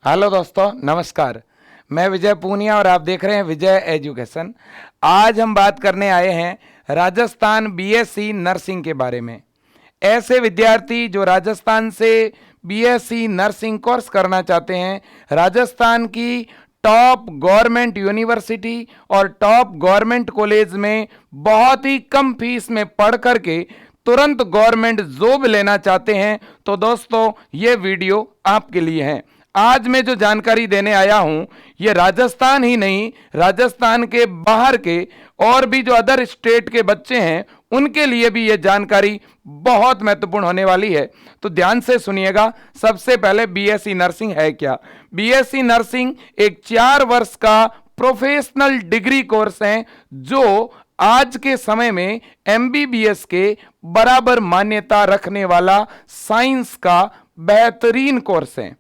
Hello दोस्तों, नमस्कार। मैं विजय पूनिया और आप देख रहे हैं विजय एजुकेशन। आज हम बात करने आए हैं राजस्थान बीएससी नर्सिंग के बारे में। ऐसे विद्यार्थी जो राजस्थान से बीएससी नर्सिंग कोर्स करना चाहते हैं, राजस्थान की टॉप गवर्नमेंट यूनिवर्सिटी और टॉप गवर्नमेंट कॉलेज में बहुत ही कम फीस में पढ़ करके तुरंत गवर्नमेंट जॉब लेना चाहते हैं, तो दोस्तों ये वीडियो आपके लिए है। आज मैं जो जानकारी देने आया हूं, ये राजस्थान ही नहीं, राजस्थान के बाहर के और भी जो अदर स्टेट के बच्चे हैं उनके लिए भी ये जानकारी बहुत महत्वपूर्ण होने वाली है। तो ध्यान से सुनिएगा। सबसे पहले बीएससी नर्सिंग है क्या? बीएससी नर्सिंग एक 4 वर्ष का प्रोफेशनल डिग्री कोर्स है जो आज के समय में एमबीबीएस के बराबर मान्यता रखने वाला साइंस का बेहतरीन कोर्स है।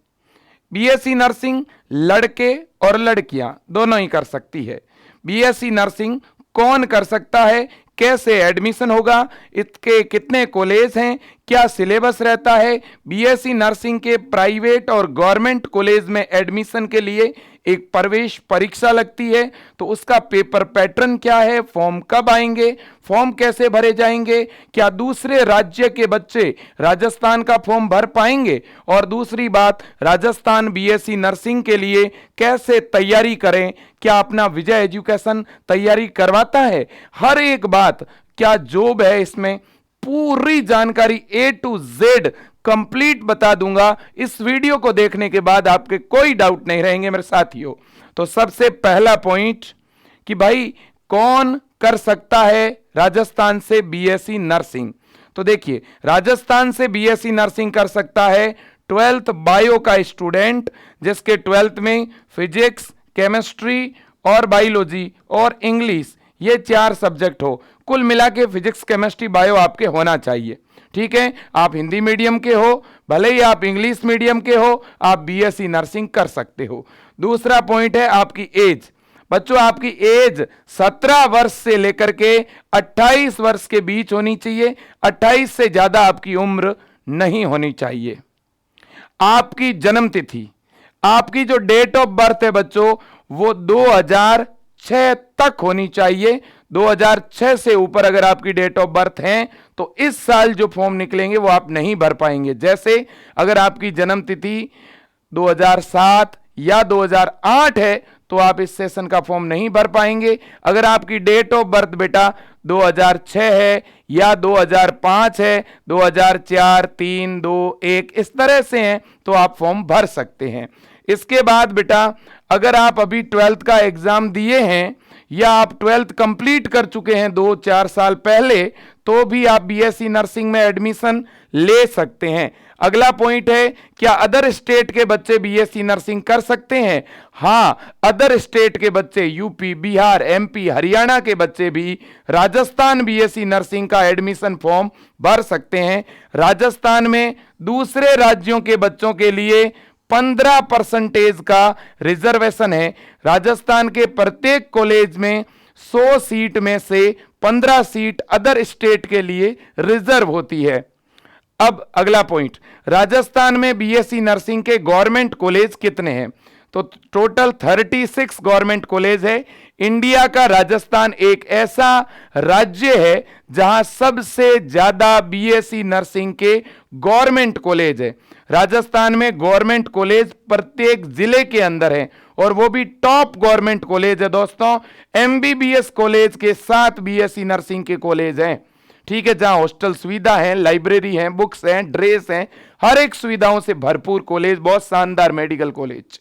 बीएससी नर्सिंग लड़के और लड़कियां दोनों ही कर सकती है। बीएससी नर्सिंग कौन कर सकता है, कैसे एडमिशन होगा, इसके कितने कॉलेज हैं, क्या सिलेबस रहता है, बीएससी नर्सिंग के प्राइवेट और गवर्नमेंट कॉलेज में एडमिशन के लिए एक प्रवेश परीक्षा लगती है, तो उसका पेपर पैटर्न क्या है, फॉर्म कब आएंगे, फॉर्म कैसे भरे जाएंगे, क्या दूसरे राज्य के बच्चे राजस्थान का फॉर्म भर पाएंगे, और दूसरी बात, राजस्थान बीएससी नर्सिंग के लिए कैसे तैयारी करें, क्या अपना विजय एजुकेशन तैयारी करवाता है, हर एक बात, क्या जॉब है, इसमें पूरी जानकारी A to Z कंप्लीट बता दूंगा। इस वीडियो को देखने के बाद आपके कोई डाउट नहीं रहेंगे मेरे साथियों। तो सबसे पहला पॉइंट कि भाई कौन कर सकता है राजस्थान से बीएससी नर्सिंग, तो देखिए राजस्थान से बीएससी नर्सिंग कर सकता है 12th बायो का स्टूडेंट जिसके 12th में फिजिक्स, केमिस्ट्री और बायोलॉजी और इंग्लिश ये 4 सब्जेक्ट हो। कुल मिला के फिजिक्स, केमिस्ट्री, बायो आपके होना चाहिए। ठीक है, आप हिंदी मीडियम के हो, भले ही आप इंग्लिश मीडियम के हो, आप बीएससी नर्सिंग कर सकते हो। दूसरा पॉइंट है आपकी एज। बच्चों आपकी एज 17 वर्ष से लेकर के 28 वर्ष के बीच होनी चाहिए। 28 से ज्यादा आपकी उम्र नहीं होनी चाहिए। आपकी जन्म तिथि, आपकी जो डेट ऑफ बर्थ है बच्चों, वो 2006 तक होनी चाहिए। 2006 से ऊपर अगर आपकी डेट ऑफ बर्थ है तो इस साल जो फॉर्म निकलेंगे वो आप नहीं भर पाएंगे। जैसे अगर आपकी जन्म तिथि 2007 या 2008 है तो आप इस सेशन का फॉर्म नहीं भर पाएंगे। अगर आपकी डेट ऑफ बर्थ बेटा 2006 है या 2005 है, 2004, 3, 2, 1 इस तरह से हैं तो आप फॉर्म भर सकते हैं। इसके बाद बेटा अगर आप अभी 12th का एग्जाम दिए हैं या आप 12th कंप्लीट कर चुके हैं 2-4 साल पहले, तो भी आप बीएससी नर्सिंग में एडमिशन ले सकते हैं। अगला पॉइंट है, क्या अदर स्टेट के बच्चे बीएससी नर्सिंग कर सकते हैं? हां, अदर स्टेट के बच्चे, यूपी, बिहार, एमपी, हरियाणा के बच्चे भी राजस्थान बीएससी नर्सिंग का एडमिशन फॉर्म भर सकते हैं। राजस्थान में दूसरे राज्यों के बच्चों के लिए 15% का रिजर्वेशन है। राजस्थान के प्रत्येक कॉलेज में 100 सीट में से 15 सीट अदर स्टेट के लिए रिजर्व होती है। अब अगला पॉइंट, राजस्थान में बीएससी नर्सिंग के गवर्नमेंट कॉलेज कितने हैं? तो टोटल 36 गवर्नमेंट कॉलेज है। इंडिया का राजस्थान एक ऐसा राज्य है जहां सबसे ज्यादा बीएससी नर्सिंग के गवर्नमेंट कॉलेज है। राजस्थान में गवर्नमेंट कॉलेज प्रत्येक जिले के अंदर है और वो भी टॉप गवर्नमेंट कॉलेज है दोस्तों। एमबीबीएस कॉलेज के साथ बीएससी नर्सिंग के कॉलेज हैं। ठीक है, जहां हॉस्टल सुविधा है, लाइब्रेरी है, बुक्स हैं, ड्रेस हैं, हर एक सुविधाओं से भरपूर कॉलेज, बहुत शानदार मेडिकल कॉलेज।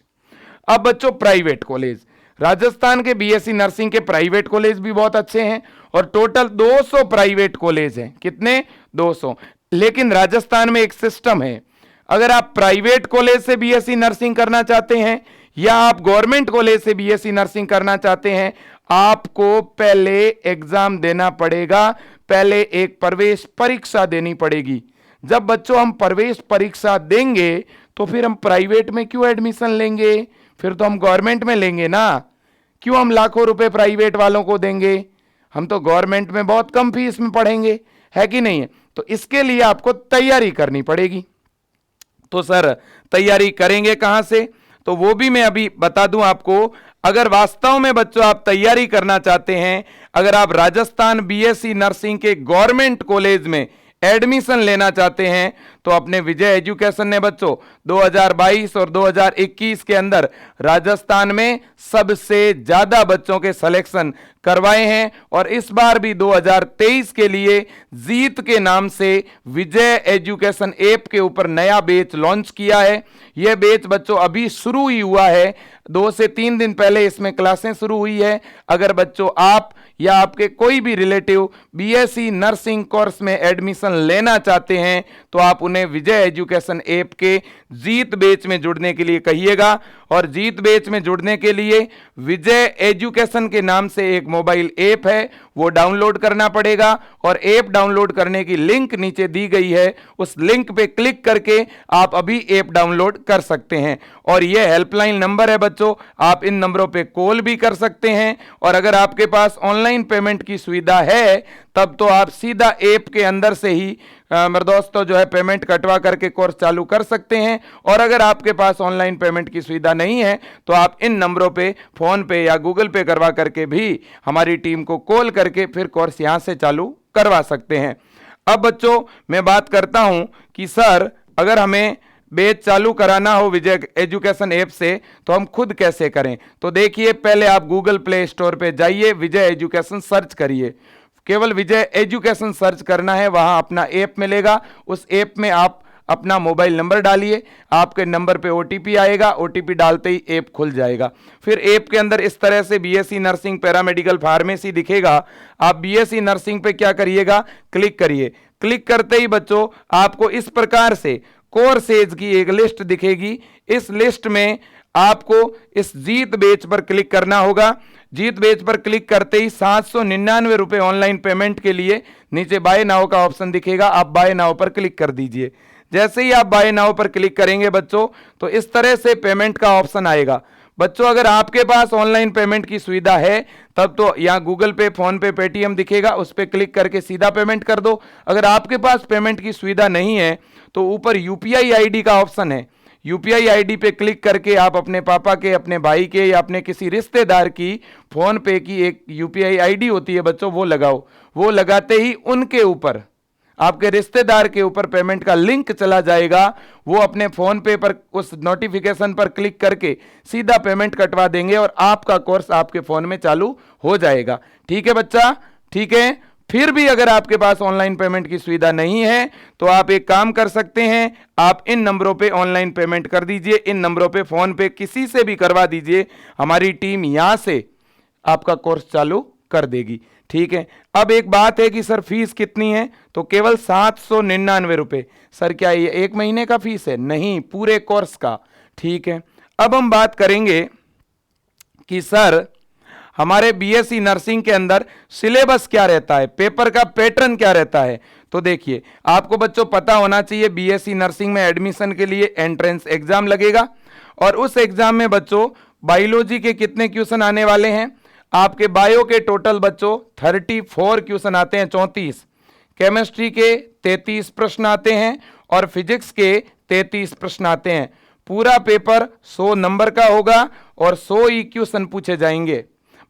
अब बच्चों प्राइवेट कॉलेज, राजस्थान के बीएससी नर्सिंग के प्राइवेट कॉलेज भी बहुत अच्छे हैं और टोटल 200 प्राइवेट कॉलेज हैं। कितने? 200। लेकिन राजस्थान में एक सिस्टम है, अगर आप प्राइवेट कॉलेज से बीएससी नर्सिंग करना चाहते हैं या आप गवर्नमेंट कॉलेज से बीएससी नर्सिंग करना चाहते हैं, आपको पहले एग्जाम देना पड़ेगा, पहले एक प्रवेश परीक्षा देनी पड़ेगी। जब बच्चों हम प्रवेश परीक्षा देंगे तो फिर हम प्राइवेट में क्यों एडमिशन लेंगे? फिर तो हम गवर्नमेंट में लेंगे ना। क्यों हम लाखों रुपए प्राइवेट वालों को देंगे? हम तो गवर्नमेंट में बहुत कम फीस में पढ़ेंगे, है कि नहीं है? तो इसके लिए आपको तैयारी करनी पड़ेगी। तो सर तैयारी करेंगे कहां से? तो वो भी मैं अभी बता दूं आपको। अगर वास्तव में बच्चों आप तैयारी करना चाहते हैं, अगर आप राजस्थान बीएससी नर्सिंग के गवर्नमेंट कॉलेज में एडमिशन लेना चाहते हैं, तो अपने विजय एजुकेशन ने बच्चों 2022 और 2021 के अंदर राजस्थान में सबसे ज्यादा बच्चों के सिलेक्शन करवाए हैं। और इस बार भी 2023 के लिए जीत के नाम से विजय एजुकेशन ऐप के ऊपर नया बैच लॉन्च किया है। यह बैच बच्चों अभी शुरू ही हुआ है, 2 से 3 दिन पहले इसमें क्लासें शुरू हुई है। अगर बच्चों आप या आपके कोई भी रिलेटिव बीएससी नर्सिंग कोर्स में एडमिशन लेना चाहते हैं, तो आप उन्हें विजय एजुकेशन ऐप के जीत बैच में जुड़ने के लिए कहिएगा। और जीत बैच में जुड़ने के लिए विजय एजुकेशन के नाम से एक मोबाइल ऐप है, वो डाउनलोड करना पड़ेगा। और ऐप डाउनलोड करने की लिंक नीचे दी गई है, उस लिंक पे क्लिक करके आप अभी ऐप डाउनलोड कर सकते हैं। और ये हेल्पलाइन नंबर है बच्चों, आप इन नंबरों पे कॉल भी कर सकते हैं। और अगर आपके पास ऑनलाइन पेमेंट की सुविधा है, तब तो आप सीधा ऐप के अंदर से ही मेरे दोस्तों जो है पेमेंट कटवा करके कोर्स चालू कर सकते हैं। और अगर आपके पास ऑनलाइन पेमेंट की सुविधा नहीं है, तो आप इन नंबरों पे फोन पे या गूगल पे करवा करके भी हमारी टीम को कॉल करके फिर कोर्स यहां से चालू करवा सकते हैं। अब बच्चों मैं बात करता हूं कि सर अगर हमें बैच चालू कराना हो विजय एजुकेशन ऐप से, तो हम खुद कैसे करें। तो देखिए, पहले आप गूगल प्ले स्टोर पे जाइए, विजय एजुकेशन सर्च करिए। केवल विजय एजुकेशन सर्च करना है, वहां अपना ऐप मिलेगा। उस ऐप में आप अपना मोबाइल नंबर डालिए, आपके नंबर पे ओटीपी आएगा, ओटीपी डालते ही ऐप खुल जाएगा। फिर ऐप के अंदर इस तरह से बीएससी नर्सिंग पैरामेडिकल फार्मेसी दिखेगा। आप बीएससी नर्सिंग पे क्या करिएगा, क्लिक करिए। क्लिक करते ही बच्चों आपको इस प्रकार से कोर्सेज की एक लिस्ट दिखेगी। इस लिस्ट में आपको इस जीत बैच पर क्लिक करना होगा। जीत बैच पर क्लिक करते ही 799 रुपए ऑनलाइन पेमेंट के लिए नीचे बाय नाउ का ऑप्शन दिखेगा, आप बाय नाउ पर क्लिक कर दीजिए। जैसे ही आप बाय नाउ पर क्लिक करेंगे बच्चों, तो इस तरह से पेमेंट का ऑप्शन आएगा। बच्चों अगर आपके पास ऑनलाइन पेमेंट की सुविधा है, तब तो यहाँ गूगल पे, फोन पे, पेटीएम दिखेगा, उस पर क्लिक करके सीधा पेमेंट कर दो। अगर आपके पास पेमेंट की सुविधा नहीं है, तो ऊपर यूपीआई आईडी का ऑप्शन है, यूपीआई आईडी पे क्लिक करके आप अपने पापा के, अपने भाई के या अपने किसी रिश्तेदार की फोन पे की एक यूपीआई आईडी होती है बच्चों, वो लगाओ। वो लगाते ही उनके ऊपर, आपके रिश्तेदार के ऊपर पेमेंट का लिंक चला जाएगा। वो अपने फोन पे पर उस नोटिफिकेशन पर क्लिक करके सीधा पेमेंट कटवा देंगे और आपका कोर्स आपके फोन में चालू हो जाएगा। ठीक है बच्चा, ठीक है। फिर भी अगर आपके पास ऑनलाइन पेमेंट की सुविधा नहीं है, तो आप एक काम कर सकते हैं, आप इन नंबरों पे ऑनलाइन पेमेंट कर दीजिए। इन नंबरों पे फोन पे किसी से भी करवा दीजिए, हमारी टीम यहां से आपका कोर्स चालू कर देगी। ठीक है। अब एक बात है कि सर फीस कितनी है, तो केवल 799 रुपए। सर क्या ये एक महीने का फीस है? नहीं, पूरे कोर्स का। ठीक है। अब हम बात करेंगे कि सर हमारे बीएससी नर्सिंग के अंदर सिलेबस क्या रहता है, पेपर का पैटर्न क्या रहता है। तो देखिए, आपको बच्चों पता होना चाहिए बीएससी नर्सिंग में एडमिशन के लिए एंट्रेंस एग्जाम लगेगा। और उस एग्जाम में बच्चों बायोलॉजी के कितने क्वेश्चन आने वाले हैं? आपके बायो के टोटल बच्चों 34 क्वेश्चन आते हैं, 34। केमिस्ट्री के 33 प्रश्न आते हैं और फिजिक्स के 33 प्रश्न आते हैं। पूरा पेपर 100 नंबर का होगा और 100 ही क्वेश्चन पूछे जाएंगे।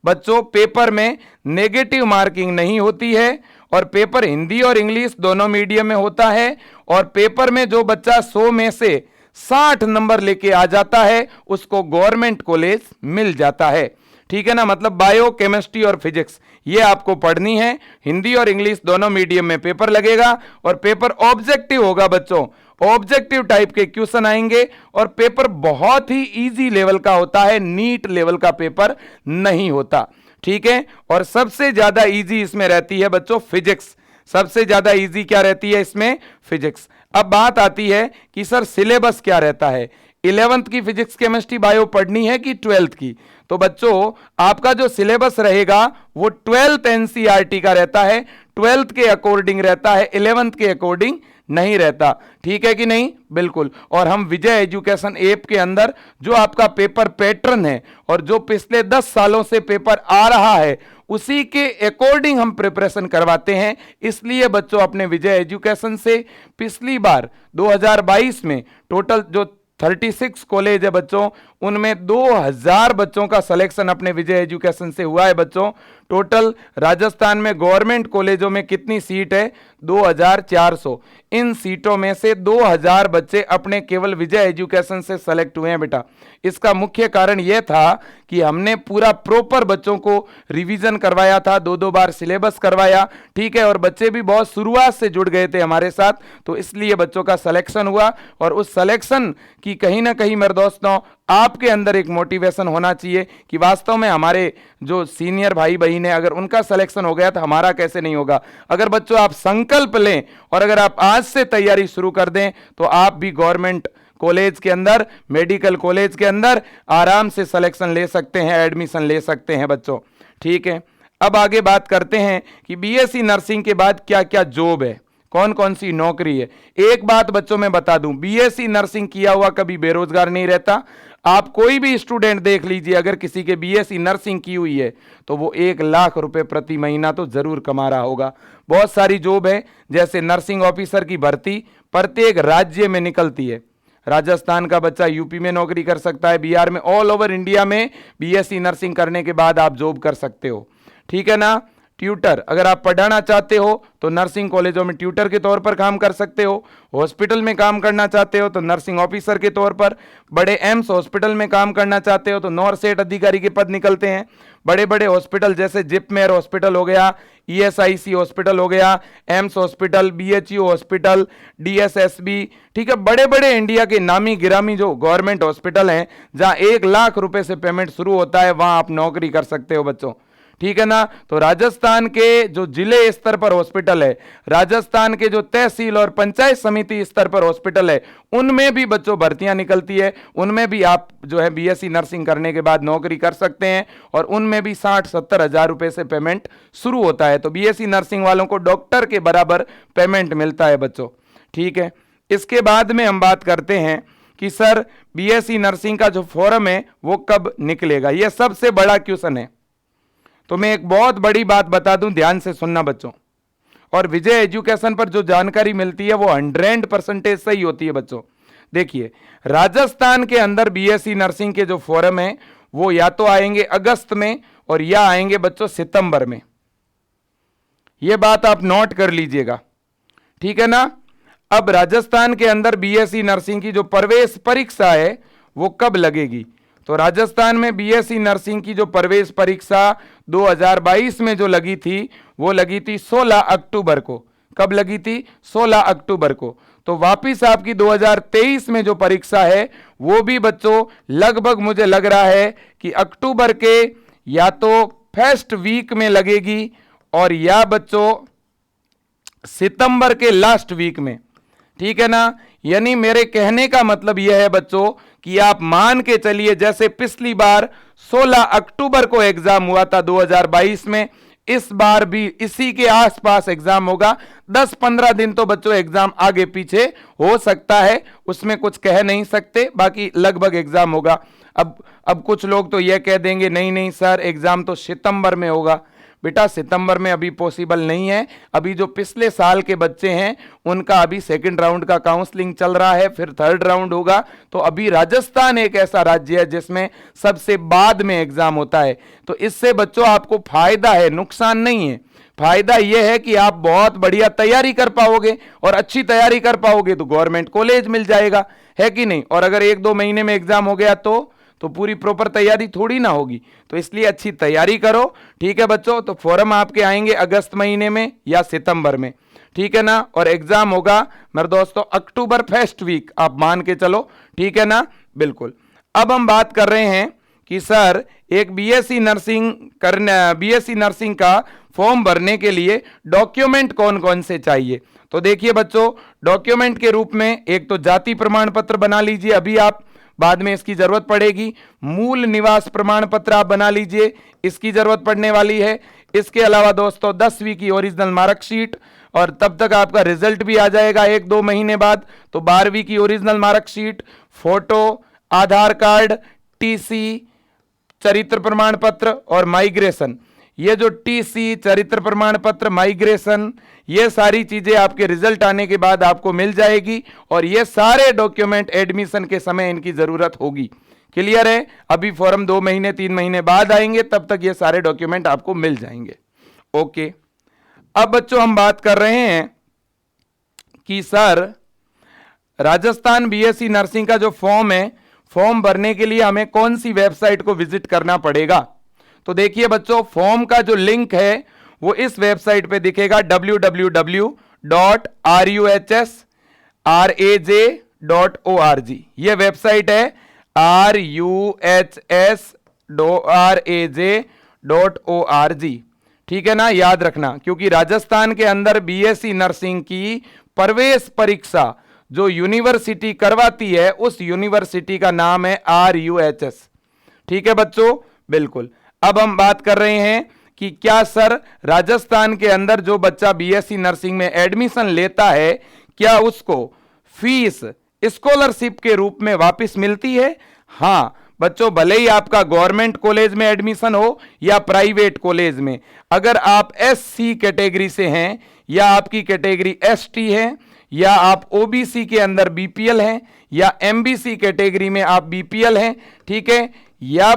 बच्चों पेपर में नेगेटिव मार्किंग नहीं होती है और पेपर हिंदी और इंग्लिश दोनों मीडियम में होता है। और पेपर में जो बच्चा 100 में से 60 नंबर लेके आ जाता है, उसको गवर्नमेंट कॉलेज मिल जाता है। ठीक है ना, मतलब बायो, केमिस्ट्री और फिजिक्स ये आपको पढ़नी है। हिंदी और इंग्लिश दोनों मीडियम में पेपर लगेगा और पेपर ऑब्जेक्टिव होगा बच्चों। ऑब्जेक्टिव टाइप के क्वेश्चन आएंगे और पेपर बहुत ही इजी लेवल का होता है, नीट लेवल का पेपर नहीं होता। ठीक है। और सबसे ज्यादा इजी इसमें रहती है बच्चों फिजिक्स। सबसे ज्यादा इजी क्या रहती है इसमें? फिजिक्स। अब बात आती है कि सर सिलेबस क्या रहता है, 11th की फिजिक्स केमिस्ट्री बायो पढ़नी है कि 12th की? तो बच्चों आपका जो सिलेबस रहेगा वो 12th एनसीईआरटी का रहता है, 12th के अकॉर्डिंग रहता है, 11th के अकॉर्डिंग नहीं रहता। ठीक है कि नहीं? बिल्कुल। और हम विजय एजुकेशन ऐप के अंदर जो आपका पेपर पैटर्न है और जो पिछले 10 सालों से पेपर आ रहा है, उसी के अकॉर्डिंग हम प्रिपरेशन करवाते हैं। इसलिए बच्चों अपने विजय एजुकेशन से पिछली बार 2022 में टोटल जो 36 कॉलेज है बच्चों, उनमें 2000 बच्चों का सिलेक्शन अपने विजय एजुकेशन से हुआ है बच्चों। टोटल राजस्थान में गवर्नमेंट कॉलेजों में कितनी सीट है? 2400। इन सीटों में से 2000 बच्चे अपने केवल विजय एजुकेशन से सेलेक्ट हुए हैं बेटा। इसका मुख्य कारण यह था कि हमने पूरा प्रॉपर बच्चों को रिवीजन करवाया था, 2-2 बार सिलेबस करवाया, ठीक है, और बच्चे भी बहुत शुरुआत से जुड़ गए थे हमारे साथ, तो इसलिए बच्चों का सिलेक्शन हुआ। और उस सिलेक्शन की कहीं ना कहीं मेरे दोस्तों आपके अंदर एक मोटिवेशन होना चाहिए कि वास्तव में हमारे जो सीनियर भाई बहन है, अगर उनका सिलेक्शन हो गया तो हमारा कैसे नहीं होगा। अगर बच्चों आप संकल्प लें और अगर आप आज से तैयारी शुरू कर दें तो आप भी गवर्नमेंट कॉलेज के अंदर, मेडिकल कॉलेज के अंदर आराम से सिलेक्शन ले सकते हैं, एडमिशन ले सकते हैं बच्चों, ठीक है। अब आगे बात करते हैं कि बीएससी नर्सिंग के बाद क्या क्या जॉब है, कौन कौन सी नौकरी है। एक बात बच्चों मैं बता दूं, बीएससी नर्सिंग किया हुआ कभी बेरोजगार नहीं रहता। आप कोई भी स्टूडेंट देख लीजिए, अगर किसी के बीएससी नर्सिंग की हुई है तो वो 1 लाख रुपए प्रति महीना तो जरूर कमा रहा होगा। बहुत सारी जॉब है, जैसे नर्सिंग ऑफिसर की भर्ती प्रत्येक राज्य में निकलती है। राजस्थान का बच्चा यूपी में नौकरी कर सकता है, बिहार में, ऑल ओवर इंडिया में बीएससी नर्सिंग करने के बाद आप जॉब कर सकते हो, ठीक है ना। ट्यूटर, अगर आप पढ़ाना चाहते हो तो नर्सिंग कॉलेजों में ट्यूटर के तौर पर काम कर सकते हो। हॉस्पिटल में काम करना चाहते हो तो नर्सिंग ऑफिसर के तौर पर। बड़े एम्स हॉस्पिटल में काम करना चाहते हो तो नॉरसेट अधिकारी के पद निकलते हैं। बड़े बड़े हॉस्पिटल जैसे जिपमेर हॉस्पिटल हो गया, ईएसआईसी हॉस्पिटल हो गया, AIIMS hospital, BHU hospital, DSSB, ठीक है, बड़े बड़े इंडिया के नामी गिरामी जो गवर्नमेंट हॉस्पिटल हैं जहां 1 लाख रुपए से पेमेंट शुरू होता है, वहां आप नौकरी कर सकते हो बच्चों, ठीक है ना। तो राजस्थान के जो जिले स्तर पर हॉस्पिटल है, राजस्थान के जो तहसील और पंचायत समिति स्तर पर हॉस्पिटल है, उनमें भी बच्चों भर्तियां निकलती है, उनमें भी आप जो है बीएससी नर्सिंग करने के बाद नौकरी कर सकते हैं और उनमें भी 60-70 हजार रुपए से पेमेंट शुरू होता है। तो बीएससी नर्सिंग वालों को डॉक्टर के बराबर पेमेंट मिलता है बच्चों, ठीक है। इसके बाद में हम बात करते हैं कि सर बीएससी नर्सिंग का जो फॉर्म है वो कब निकलेगा, यह सबसे बड़ा क्वेश्चन है। तो मैं एक बहुत बड़ी बात बता दूं, ध्यान से सुनना बच्चों, और विजय एजुकेशन पर जो जानकारी मिलती है वो 100% सही होती है बच्चों। देखिए, राजस्थान के अंदर बीएससी नर्सिंग के जो फॉर्म है वो या तो आएंगे अगस्त में और या आएंगे बच्चों सितंबर में। यह बात आप नोट कर लीजिएगा, ठीक है ना। अब राजस्थान के अंदर बीएससी नर्सिंग की जो प्रवेश परीक्षा है वो कब लगेगी, तो राजस्थान में बीएससी नर्सिंग की जो प्रवेश परीक्षा 2022 में जो लगी थी वो लगी थी 16 अक्टूबर को। कब लगी थी? 16 अक्टूबर को। तो वापिस आपकी 2023 में जो परीक्षा है वो भी बच्चों लगभग मुझे लग रहा है कि अक्टूबर के या तो फर्स्ट वीक में लगेगी और या बच्चों सितंबर के लास्ट वीक में, ठीक है ना। यानी मेरे कहने का मतलब यह है बच्चों कि आप मान के चलिए जैसे पिछली बार 16 अक्टूबर को एग्जाम हुआ था 2022 में, इस बार भी इसी के आसपास एग्जाम होगा। 10-15 दिन तो बच्चों एग्जाम आगे पीछे हो सकता है, उसमें कुछ कह नहीं सकते, बाकी लगभग एग्जाम होगा। अब कुछ लोग तो यह कह देंगे नहीं नहीं सर एग्जाम तो सितंबर में होगा। बेटा सितंबर में अभी पॉसिबल नहीं है। अभी जो पिछले साल के बच्चे हैं उनका अभी 2nd राउंड का काउंसलिंग चल रहा है, फिर 3rd राउंड होगा। तो अभी राजस्थान एक ऐसा राज्य है जिसमें सबसे बाद में एग्जाम होता है। तो इससे बच्चों आपको फायदा है, नुकसान नहीं है। फायदा यह है कि आप बहुत बढ़िया तैयारी कर पाओगे और अच्छी तैयारी कर पाओगे तो गवर्नमेंट कॉलेज मिल जाएगा, है कि नहीं। और अगर 1-2 महीने में एग्जाम हो गया तो पूरी प्रॉपर तैयारी थोड़ी ना होगी। तो इसलिए अच्छी तैयारी करो, ठीक है बच्चों। तो फॉर्म आपके आएंगे अगस्त महीने में या सितंबर में, ठीक है ना। और एग्जाम होगा मेरे दोस्तों अक्टूबर फर्स्ट वीक, आप मान के चलो, ठीक है ना, बिल्कुल। अब हम बात कर रहे हैं कि सर एक बीएससी नर्सिंग का फॉर्म भरने के लिए डॉक्यूमेंट कौन कौन से चाहिए। तो देखिए बच्चों, डॉक्यूमेंट के रूप में एक तो जाति प्रमाण पत्र बना लीजिए, अभी आप बाद में इसकी जरूरत पड़ेगी। मूल निवास प्रमाण पत्र आप बना लीजिए, इसकी जरूरत पड़ने वाली है। इसके अलावा दोस्तों 10वीं की ओरिजिनल मार्कशीट, और तब तक आपका रिजल्ट भी आ जाएगा 1-2 महीने बाद। तो 12वीं की ओरिजिनल मार्कशीट, फोटो, आधार कार्ड, टीसी, चरित्र प्रमाण पत्र और माइग्रेशन, ये जो टीसी, चरित्र प्रमाण पत्र, माइग्रेशन, ये सारी चीजें आपके रिजल्ट आने के बाद आपको मिल जाएगी और ये सारे डॉक्यूमेंट एडमिशन के समय इनकी जरूरत होगी। क्लियर है? अभी फॉर्म 2 महीने 3 महीने बाद आएंगे, तब तक ये सारे डॉक्यूमेंट आपको मिल जाएंगे। ओके, अब बच्चों हम बात कर रहे हैं कि सर राजस्थान बीएससी नर्सिंग का जो फॉर्म है, फॉर्म भरने के लिए हमें कौन सी वेबसाइट को विजिट करना पड़ेगा। तो देखिए बच्चों, फॉर्म का जो लिंक है वो इस वेबसाइट पे दिखेगा www.ruhsraj.org। ये वेबसाइट है ruhsraj.org। ठीक है ना, याद रखना, क्योंकि राजस्थान के अंदर बीएससी नर्सिंग की प्रवेश परीक्षा जो यूनिवर्सिटी करवाती है, उस यूनिवर्सिटी का नाम है RUHS। ठीक है बच्चों, बिल्कुल। अब हम बात कर रहे हैं कि क्या सर राजस्थान के अंदर जो बच्चा बीएससी नर्सिंग में एडमिशन लेता है, क्या उसको फीस स्कॉलरशिप के रूप में वापस मिलती है? हाँ बच्चों, भले ही आपका गवर्नमेंट कॉलेज में एडमिशन हो या प्राइवेट कॉलेज में, अगर आप SC कैटेगरी से हैं या आपकी कैटेगरी ST है या आप OBC के अंदर BPL हैं या MBC कैटेगरी में आप BPL हैं, ठीक है, या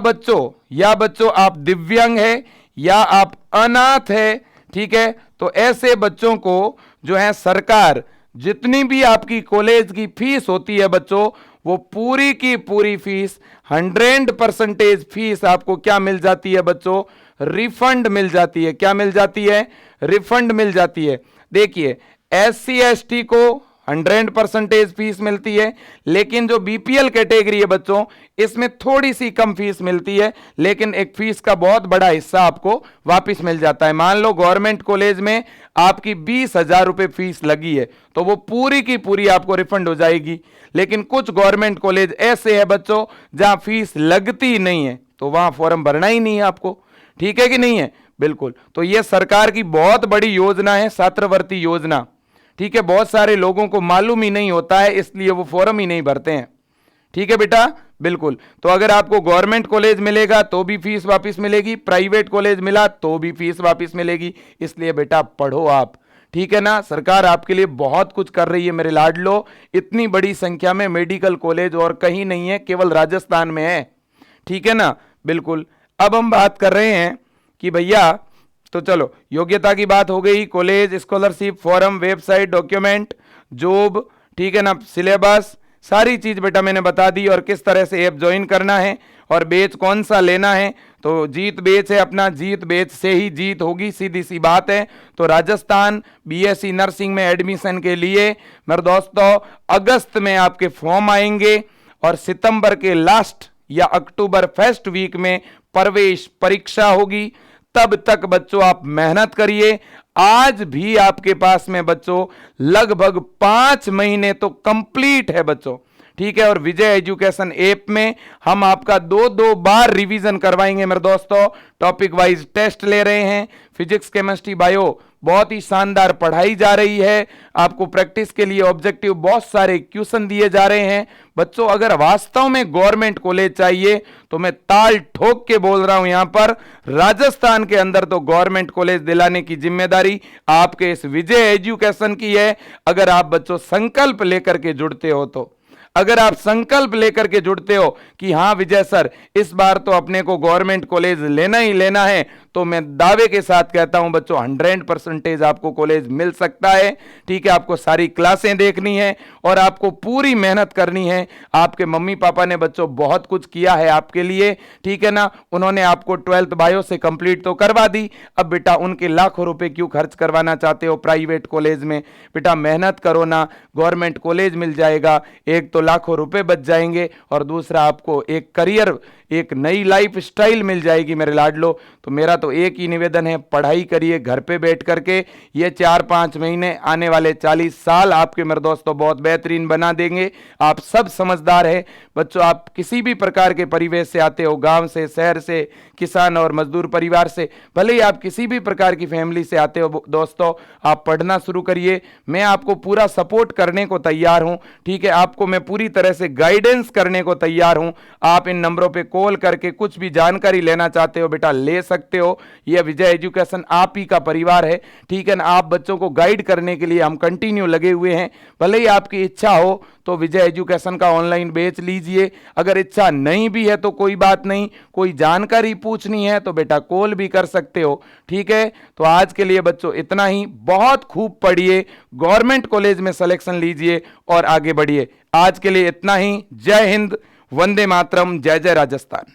बच्चों आप दिव्यांग है या आप अनाथ है, ठीक है, तो ऐसे बच्चों को जो है सरकार जितनी भी आपकी कॉलेज की फीस होती है बच्चों, वो पूरी की पूरी फीस 100% फीस आपको क्या मिल जाती है बच्चों? रिफंड मिल जाती है। क्या मिल जाती है? रिफंड मिल जाती है। देखिए SC ST को 100% फीस मिलती है, लेकिन जो BPL कैटेगरी है बच्चों, इसमें थोड़ी सी कम फीस मिलती है, लेकिन एक फीस का बहुत बड़ा हिस्सा आपको वापस मिल जाता है। मान लो गवर्नमेंट कॉलेज में आपकी 20,000 रुपए फीस लगी है, तो वो पूरी की पूरी आपको रिफंड हो जाएगी। लेकिन कुछ गवर्नमेंट कॉलेज ऐसे है बच्चों जहां फीस लगती नहीं है, तो वहां फॉर्म भरना ही नहीं है आपको। ठीक है कि नहीं है? बिल्कुल। तो ये सरकार की बहुत बड़ी योजना है, छात्रवृत्ति योजना। ठीक है, बहुत सारे लोगों को मालूम ही नहीं होता है, इसलिए वो फॉर्म ही नहीं भरते हैं। ठीक है बेटा, बिल्कुल। तो अगर आपको गवर्नमेंट कॉलेज मिलेगा तो भी फीस वापस मिलेगी, प्राइवेट कॉलेज मिला तो भी फीस वापस मिलेगी, इसलिए बेटा पढ़ो आप। ठीक है ना, सरकार आपके लिए बहुत कुछ कर रही है मेरे लाडलो। इतनी बड़ी संख्या में मेडिकल कॉलेज और कहीं नहीं है, केवल राजस्थान में है। ठीक है ना, बिल्कुल। अब हम बात कर रहे हैं कि भैया, तो चलो योग्यता की बात हो गई, college, scholarship, form, website, document, job, ठीक है ना, सिलेबस, सारी चीज बेटा मैंने बता दी, और किस तरह से ऐप ज्वाइन करना है और बैच कौन सा लेना है। तो जीत बैच है अपना, जीत बैच से ही जीत होगी, सीधी सी बात है। तो राजस्थान बीएससी नर्सिंग में एडमिशन के लिए मेरे दोस्तों अगस्त में आपके फॉर्म आएंगे और सितंबर के लास्ट या अक्टूबर फर्स्ट वीक में प्रवेश परीक्षा होगी। तब तक बच्चों आप मेहनत करिए। आज भी आपके पास में बच्चों लगभग 5 महीने तो कंप्लीट है बच्चों। ठीक है, और विजय एजुकेशन ऐप में हम आपका 2-2 बार रिवीजन करवाएंगे मेरे दोस्तों। टॉपिक वाइज टेस्ट ले रहे हैं, फिजिक्स, केमिस्ट्री, बायो, बहुत ही शानदार पढ़ाई जा रही है। आपको प्रैक्टिस के लिए ऑब्जेक्टिव बहुत सारे क्वेश्चन दिए जा रहे हैं बच्चों। अगर वास्तव में गवर्नमेंट कॉलेज चाहिए तो मैं ताल ठोक के बोल रहा हूं, यहां पर राजस्थान के अंदर तो गवर्नमेंट कॉलेज दिलाने की जिम्मेदारी आपके इस विजय एजुकेशन की है। अगर आप बच्चों संकल्प लेकर के जुड़ते हो तो, अगर आप संकल्प लेकर के जुड़ते हो कि हां विजय सर इस बार तो अपने को गवर्नमेंट कॉलेज लेना ही लेना है, तो मैं दावे के साथ कहता हूं बच्चों 100% आपको कॉलेज मिल सकता है। ठीक है, आपको सारी क्लासें देखनी है और आपको पूरी मेहनत करनी है। आपके मम्मी पापा ने बच्चों बहुत कुछ किया है आपके लिए, ठीक है ना, उन्होंने आपको 12th बायो से कंप्लीट तो करवा दी। अब बेटा उनके लाखों रुपए क्यों खर्च करवाना चाहते हो प्राइवेट कॉलेज में? बेटा मेहनत करो ना, गवर्नमेंट कॉलेज मिल जाएगा। एक तो लाखों रुपए बच जाएंगे और दूसरा आपको एक करियर, एक नई लाइफ स्टाइल मिल जाएगी मेरे लाडलो। तो मेरा तो एक ही निवेदन है, पढ़ाई करिए घर पे बैठ करके। ये 4-5 महीने आने वाले 40 साल आपके मेरे दोस्तों बहुत बेहतरीन बना देंगे। आप सब समझदार हैं बच्चों, आप किसी भी प्रकार के परिवेश से आते हो, गांव से, शहर से, किसान और मजदूर परिवार से, भले ही आप किसी भी प्रकार की फैमिली से आते हो दोस्तों, आप पढ़ना शुरू करिए। मैं आपको पूरा सपोर्ट करने को तैयार हूं। ठीक है, आपको मैं पूरी तरह से गाइडेंस करने को तैयार हूं। आप इन नंबरों पे कॉल करके कुछ भी जानकारी लेना चाहते हो बेटा ले सकते हो। यह विजय एजुकेशन आप ही का परिवार है, ठीक है ना। आप बच्चों को गाइड करने के लिए हम कंटिन्यू लगे हुए हैं। भले ही आपकी इच्छा हो तो विजय एजुकेशन का ऑनलाइन बेच लीजिए, अगर इच्छा नहीं भी है तो कोई बात नहीं, कोई जानकारी पूछनी है तो बेटा कॉल भी कर सकते हो, ठीक है। तो आज के लिए बच्चों इतना ही। बहुत खूब पढ़िए, गवर्नमेंट कॉलेज में सिलेक्शन लीजिए और आगे बढ़िए। आज के लिए इतना ही। जय हिंद, वंदे मातरम, जय जय राजस्थान।